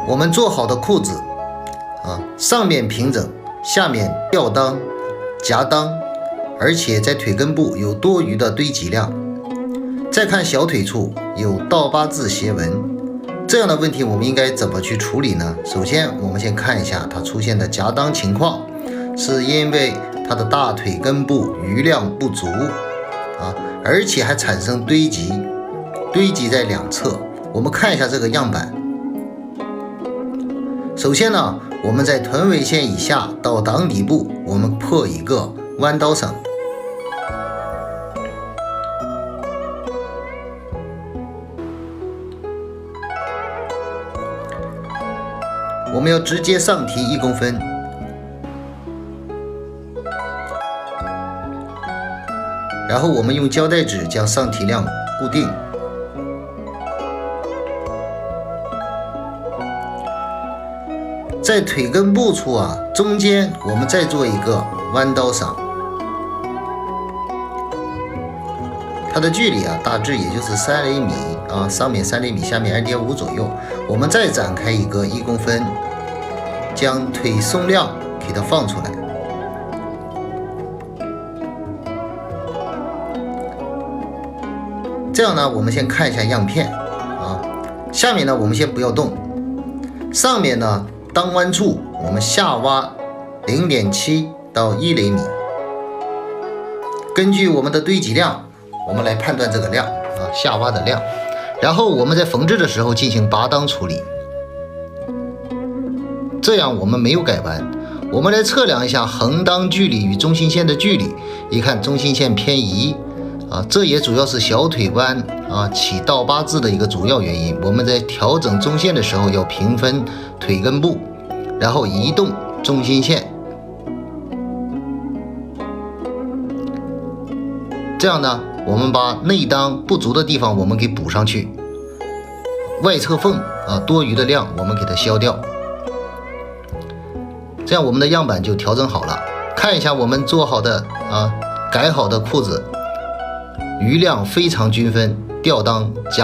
我们做好的裤子上面平整，下面吊裆、夹裆，而且在腿根部有多余的堆积量。再看小腿处有倒八字斜纹，这样的问题我们应该怎么去处理呢？首先，我们先看一下它出现的夹裆情况，是因为它的大腿根部余量不足而且还产生堆积在两侧。我们看一下这个样板。首先呢，我们在臀围线以下到裆底部，我们破一个弯刀绳。我们要直接上提1公分，然后我们用胶带纸将上提量固定。在腿根部处中间我们再做一个弯刀绳，它的距离大致也就是3厘米上面3厘米，下面2.5左右。我们再展开一个1公分，将腿松量给它放出来。这样呢，我们先看一下样片下面呢，我们先不要动，上面呢，裆弯处我们下挖0.7到1厘米，根据我们的堆积量，我们来判断这个量下挖的量。然后我们在缝制的时候进行拔裆处理，这样我们没有改弯。我们来测量一下横裆距离与中心线的距离，一看中心线偏移这也主要是小腿弯起倒八字的一个主要原因。我们在调整中线的时候要平分腿根部，然后移动中心线，这样呢，我们把内裆不足的地方我们给补上去，外侧缝多余的量我们给它消掉，这样我们的样板就调整好了。看一下我们做好的改好的裤子，余量非常均分，吊裆加